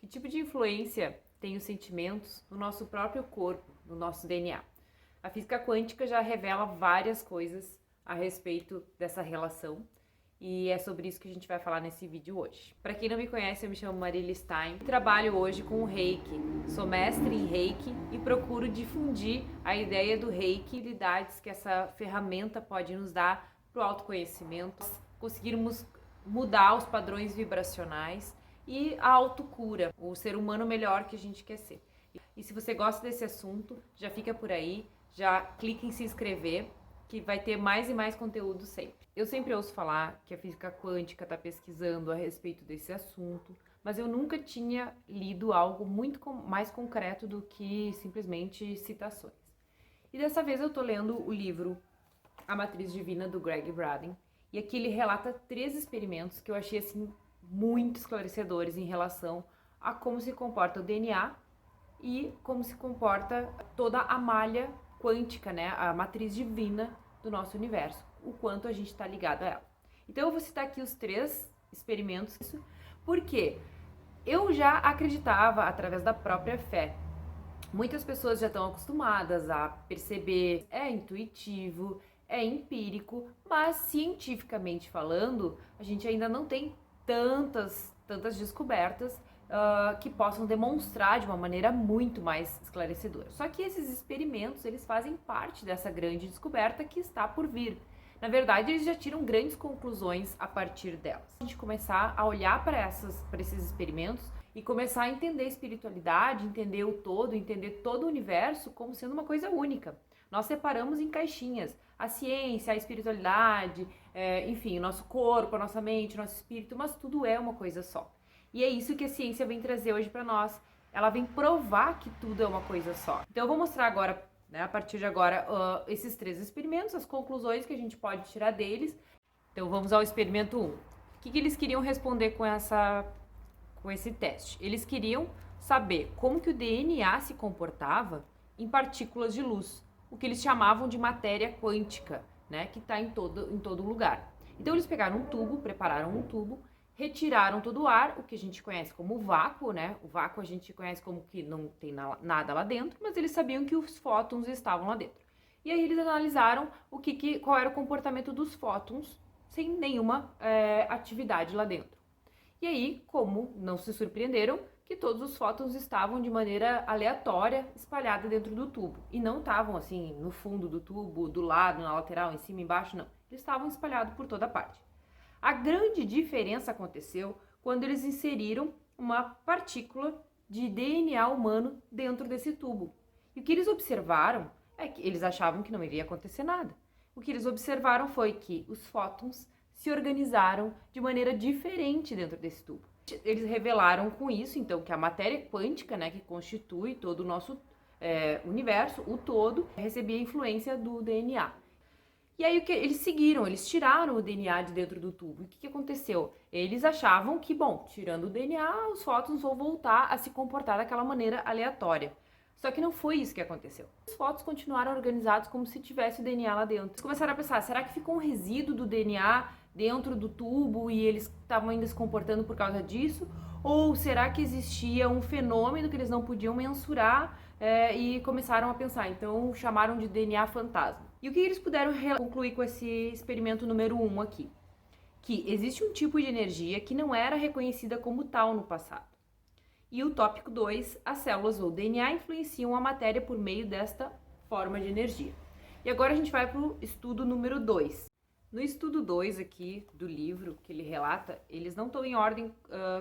Que tipo de influência tem os sentimentos no nosso próprio corpo, no nosso DNA? A física quântica já revela várias coisas a respeito dessa relação e é sobre isso que a gente vai falar nesse vídeo hoje. Para quem não me conhece, eu me chamo Marília Stein, trabalho hoje com o Reiki, sou mestre em Reiki e procuro difundir a ideia do Reiki e habilidades que essa ferramenta pode nos dar para o autoconhecimento, conseguirmos mudar os padrões vibracionais e a autocura, o ser humano melhor que a gente quer ser. E se você gosta desse assunto, já fica por aí, já clica em se inscrever, que vai ter mais e mais conteúdo sempre. Eu sempre ouço falar que a física quântica está pesquisando a respeito desse assunto, mas eu nunca tinha lido algo muito mais concreto do que simplesmente citações. E dessa vez eu estou lendo o livro A Matriz Divina, do Gregg Braden, e aqui ele relata 3 experimentos que eu achei assim muito esclarecedores em relação a como se comporta o DNA e como se comporta toda a malha quântica, né, a matriz divina do nosso universo, o quanto a gente está ligado a ela. Então eu vou citar aqui os 3 experimentos, porque eu já acreditava através da própria fé. Muitas pessoas já estão acostumadas a perceber, é intuitivo, é empírico, mas cientificamente falando, a gente ainda não tem tantas descobertas que possam demonstrar de uma maneira muito mais esclarecedora. Só que esses experimentos, eles fazem parte dessa grande descoberta que está por vir. Na verdade, eles já tiram grandes conclusões a partir delas. A gente começar a olhar para esses experimentos e começar a entender a espiritualidade, entender o todo, entender todo o universo como sendo uma coisa única. Nós separamos em caixinhas a ciência, a espiritualidade, enfim, o nosso corpo, a nossa mente, o nosso espírito, mas tudo é uma coisa só. E é isso que a ciência vem trazer hoje para nós. Ela vem provar que tudo é uma coisa só. Então eu vou mostrar agora, né, a partir de agora, esses 3 experimentos, as conclusões que a gente pode tirar deles. Então vamos ao experimento 1. O que eles queriam responder com esse teste? Eles queriam saber como que o DNA se comportava em partículas de luz, o que eles chamavam de matéria quântica, né, que está em todo lugar. Então eles pegaram um tubo, prepararam um tubo, retiraram todo o ar, o que a gente conhece como vácuo, né? O vácuo a gente conhece como que não tem nada lá dentro, mas eles sabiam que os fótons estavam lá dentro. E aí eles analisaram qual era o comportamento dos fótons sem nenhuma atividade lá dentro. E aí, como não se surpreenderam, que todos os fótons estavam de maneira aleatória espalhada dentro do tubo. E não estavam assim no fundo do tubo, do lado, na lateral, em cima, embaixo, não. Eles estavam espalhados por toda parte. A grande diferença aconteceu quando eles inseriram uma partícula de DNA humano dentro desse tubo. E o que eles observaram é que eles achavam que não iria acontecer nada. O que eles observaram foi que os fótons se organizaram de maneira diferente dentro desse tubo. Eles revelaram com isso, então, que a matéria quântica, né, que constitui todo o nosso universo, o todo, recebia influência do DNA. E aí eles seguiram, eles tiraram o DNA de dentro do tubo. E o que aconteceu? Eles achavam que, bom, tirando o DNA, os fótons vão voltar a se comportar daquela maneira aleatória. Só que não foi isso que aconteceu. Os fótons continuaram organizados como se tivesse o DNA lá dentro. Eles começaram a pensar, será que ficou um resíduo do DNA dentro do tubo e eles estavam ainda se comportando por causa disso? Ou será que existia um fenômeno que eles não podiam mensurar e começaram a pensar? Então chamaram de DNA fantasma. E o que eles puderam concluir com esse experimento número 1 aqui? Que existe um tipo de energia que não era reconhecida como tal no passado. E o tópico 2, as células ou DNA influenciam a matéria por meio desta forma de energia. E agora a gente vai para o estudo número 2. No estudo 2 aqui do livro que ele relata, eles não estão em ordem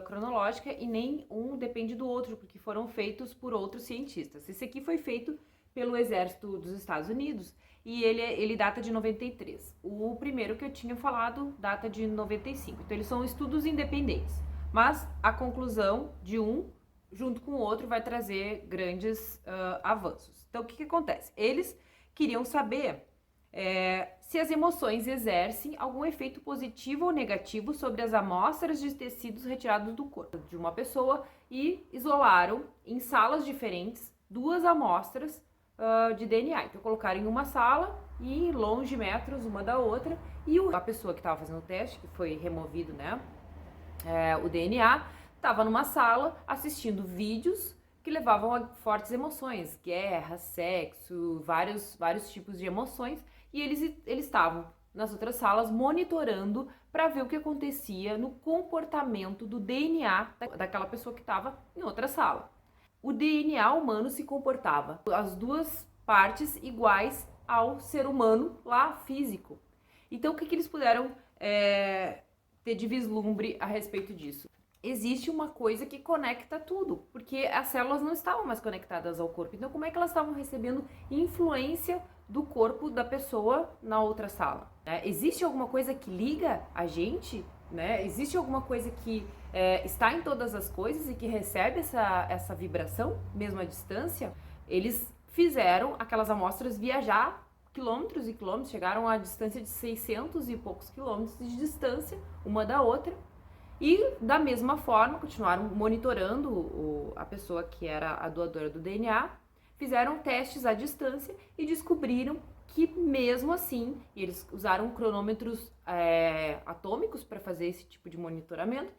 cronológica e nem um depende do outro, porque foram feitos por outros cientistas. Esse aqui foi feito pelo Exército dos Estados Unidos e ele data de 93. O primeiro que eu tinha falado data de 95. Então eles são estudos independentes, mas a conclusão de um junto com o outro vai trazer grandes avanços. Então o que acontece? Eles queriam saber se as emoções exercem algum efeito positivo ou negativo sobre as amostras de tecidos retirados do corpo de uma pessoa e isolaram em salas diferentes 2 amostras de DNA. Então colocaram em uma sala e longe metros uma da outra e a pessoa que estava fazendo o teste, que foi removido, né, o DNA, estava numa sala assistindo vídeos que levavam a fortes emoções, guerra, sexo, vários tipos de emoções, e eles estavam nas outras salas monitorando para ver o que acontecia no comportamento do DNA daquela pessoa que estava em outra sala. O DNA humano se comportava as duas partes iguais ao ser humano lá físico. Então, o que eles puderam ter de vislumbre a respeito disso? Existe uma coisa que conecta tudo, porque as células não estavam mais conectadas ao corpo. Então, como é que elas estavam recebendo influência do corpo da pessoa na outra sala? Existe alguma coisa que liga a gente? Existe alguma coisa que está em todas as coisas e que recebe essa vibração, mesmo à distância? Eles fizeram aquelas amostras viajar quilômetros e quilômetros, chegaram a distância de 600 e poucos quilômetros de distância uma da outra. E da mesma forma, continuaram monitorando a pessoa que era a doadora do DNA, fizeram testes à distância e descobriram que mesmo assim, e eles usaram cronômetros atômicos para fazer esse tipo de monitoramento,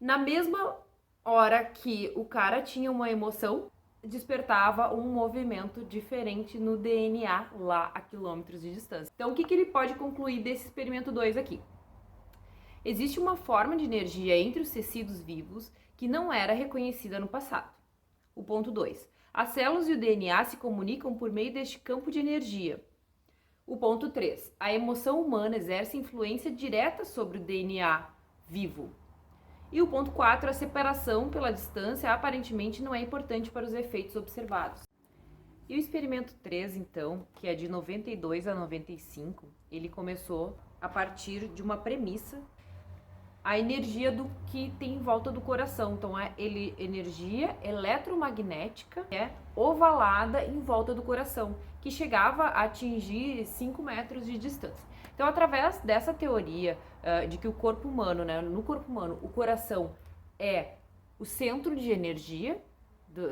na mesma hora que o cara tinha uma emoção, despertava um movimento diferente no DNA lá a quilômetros de distância. Então, o que ele pode concluir desse experimento 2 aqui? Existe uma forma de energia entre os tecidos vivos que não era reconhecida no passado. O ponto 2. As células e o DNA se comunicam por meio deste campo de energia. O ponto 3. A emoção humana exerce influência direta sobre o DNA vivo. E o ponto 4. A separação pela distância aparentemente não é importante para os efeitos observados. E o experimento 3, então, que é de 92 a 95, ele começou a partir de uma premissa: a energia do que tem em volta do coração. Então, energia eletromagnética ovalada em volta do coração, que chegava a atingir 5 metros de distância. Então, através dessa teoria de que o corpo humano, no corpo humano, o coração é o centro de energia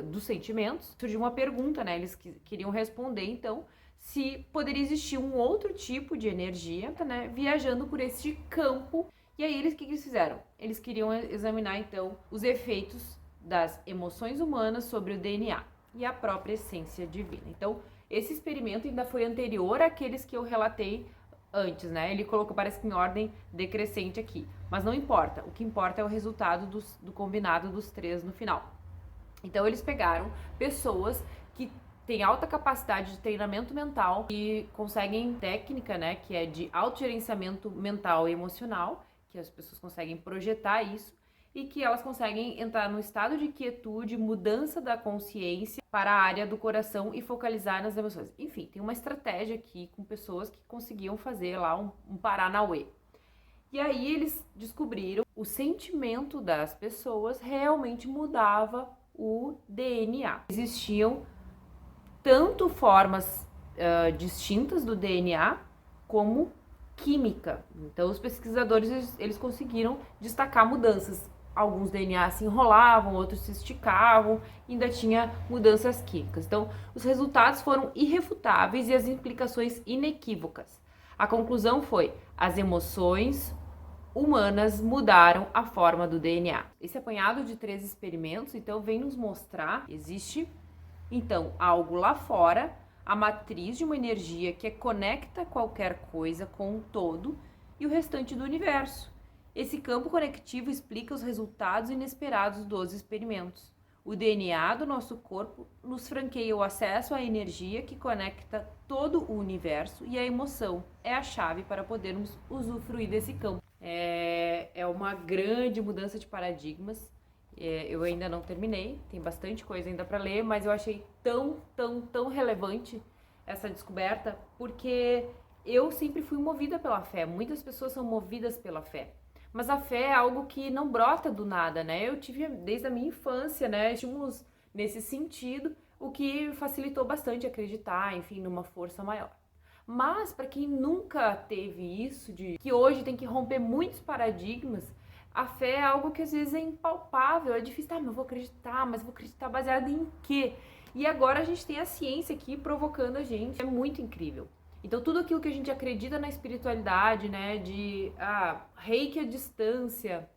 dos sentimentos, surgiu uma pergunta, eles queriam responder, então, se poderia existir um outro tipo de energia, viajando por este campo. E aí, o que eles fizeram? Eles queriam examinar, então, os efeitos das emoções humanas sobre o DNA e a própria essência divina. Então, esse experimento ainda foi anterior àqueles que eu relatei antes, Ele colocou, parece que em ordem decrescente aqui. Mas não importa. O que importa é o resultado do combinado dos 3 no final. Então, eles pegaram pessoas que têm alta capacidade de treinamento mental e conseguem técnica, que é de autogerenciamento mental e emocional, que as pessoas conseguem projetar isso e que elas conseguem entrar no estado de quietude, mudança da consciência para a área do coração e focalizar nas emoções. Enfim, tem uma estratégia aqui com pessoas que conseguiam fazer lá um Paranauê. E aí eles descobriram o sentimento das pessoas realmente mudava o DNA. Existiam tanto formas distintas do DNA como química. Então, os pesquisadores eles conseguiram destacar mudanças. Alguns DNA se enrolavam, outros se esticavam, ainda tinha mudanças químicas. Então, os resultados foram irrefutáveis e as implicações inequívocas. A conclusão foi: as emoções humanas mudaram a forma do DNA. Esse apanhado de 3 experimentos, então, vem nos mostrar que existe, então, algo lá fora, a matriz de uma energia que conecta qualquer coisa com o todo e o restante do universo. Esse campo conectivo explica os resultados inesperados dos experimentos. O DNA do nosso corpo nos franqueia o acesso à energia que conecta todo o universo e a emoção é a chave para podermos usufruir desse campo. É uma grande mudança de paradigmas. Eu ainda não terminei, tem bastante coisa ainda para ler, mas eu achei tão relevante essa descoberta, porque eu sempre fui movida pela fé. Muitas pessoas são movidas pela fé, mas a fé é algo que não brota do nada, Eu tive desde a minha infância, estímulos nesse sentido, o que facilitou bastante acreditar, enfim, numa força maior. Mas para quem nunca teve isso, de que hoje tem que romper muitos paradigmas, a fé é algo que às vezes é impalpável, é difícil, mas eu vou acreditar baseado em quê? E agora a gente tem a ciência aqui provocando a gente, é muito incrível. Então tudo aquilo que a gente acredita na espiritualidade, de reiki à distância,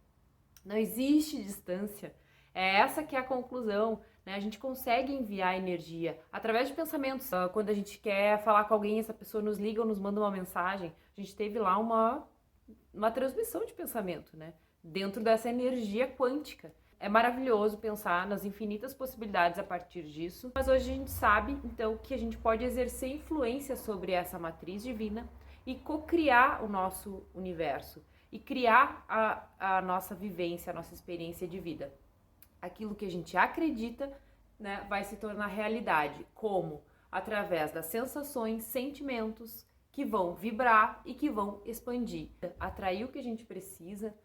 Não existe distância. É essa que é a conclusão, né? A gente consegue enviar energia através de pensamentos. Quando a gente quer falar com alguém, essa pessoa nos liga ou nos manda uma mensagem, a gente teve lá uma transmissão de pensamento, né? Dentro dessa energia quântica. É maravilhoso pensar nas infinitas possibilidades a partir disso, mas hoje a gente sabe, então, que a gente pode exercer influência sobre essa matriz divina e co-criar o nosso universo e criar a nossa vivência, a nossa experiência de vida. Aquilo que a gente acredita, né, vai se tornar realidade. Como? Através das sensações, sentimentos que vão vibrar e que vão expandir. Atrair o que a gente precisa.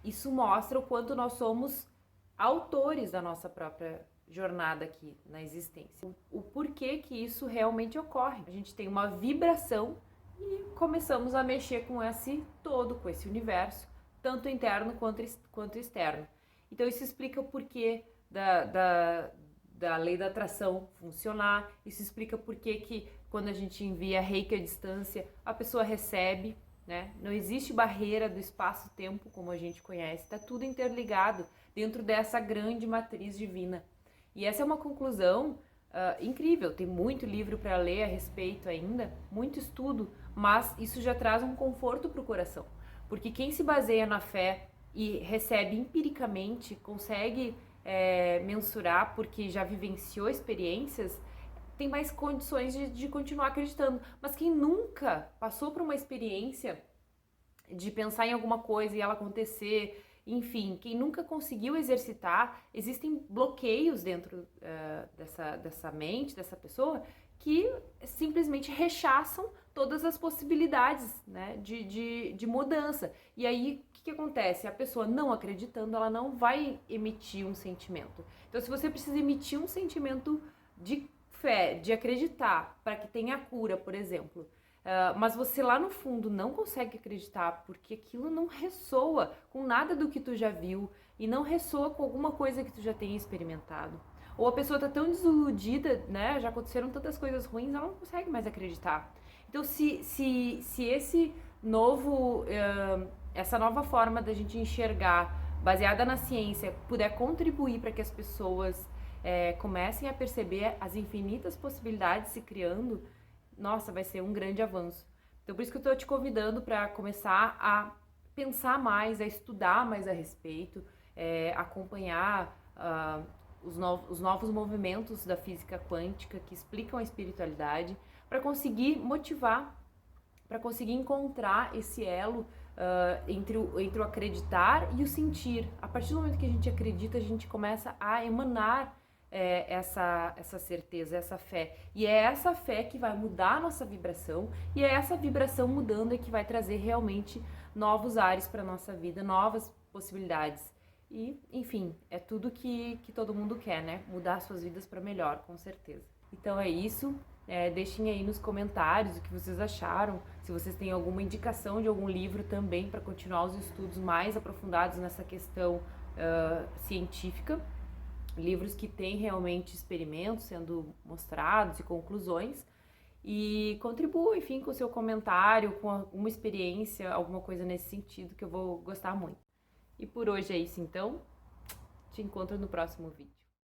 Isso mostra o quanto nós somos autores da nossa própria jornada aqui na existência. O porquê que isso realmente ocorre. A gente tem uma vibração e começamos a mexer com esse todo, com esse universo, tanto interno quanto externo. Então isso explica o porquê da lei da atração funcionar, isso explica porquê que quando a gente envia reiki à distância, a pessoa recebe, né? Não existe barreira do espaço-tempo como a gente conhece, está tudo interligado dentro dessa grande matriz divina. E essa é uma conclusão incrível, tem muito livro para ler a respeito ainda, muito estudo, mas isso já traz um conforto para o coração, porque quem se baseia na fé e recebe empiricamente, consegue mensurar porque já vivenciou experiências, tem mais condições de continuar acreditando. Mas quem nunca passou por uma experiência de pensar em alguma coisa e ela acontecer, enfim, quem nunca conseguiu exercitar, existem bloqueios dentro dessa mente, dessa pessoa, que simplesmente rechaçam todas as possibilidades, né, de mudança. E aí, o que acontece? A pessoa não acreditando, ela não vai emitir um sentimento. Então, se você precisa emitir um sentimento de fé, de acreditar, para que tenha cura, por exemplo, mas você lá no fundo não consegue acreditar porque aquilo não ressoa com nada do que tu já viu e não ressoa com alguma coisa que tu já tenha experimentado. Ou a pessoa tá tão desiludida, né? Já aconteceram tantas coisas ruins, ela não consegue mais acreditar. Então, se esse novo, essa nova forma da gente enxergar, baseada na ciência, puder contribuir para que as pessoas comecem a perceber as infinitas possibilidades se criando, nossa, vai ser um grande avanço. Então, por isso que eu estou te convidando para começar a pensar mais, a estudar mais a respeito, acompanhar os novos movimentos da física quântica que explicam a espiritualidade, para conseguir motivar, para conseguir encontrar esse elo entre o acreditar e o sentir. A partir do momento que a gente acredita, a gente começa a emanar essa certeza, essa fé. E é essa fé que vai mudar a nossa vibração, e é essa vibração mudando é que vai trazer realmente novos ares para a nossa vida, novas possibilidades. E, enfim, é tudo que todo mundo quer, né? Mudar suas vidas para melhor, com certeza. Então é isso. Deixem aí nos comentários o que vocês acharam, se vocês têm alguma indicação de algum livro também para continuar os estudos mais aprofundados nessa questão científica. Livros que têm realmente experimentos sendo mostrados e conclusões. E contribua, enfim, com o seu comentário, com alguma experiência, alguma coisa nesse sentido que eu vou gostar muito. E por hoje é isso então. Te encontro no próximo vídeo.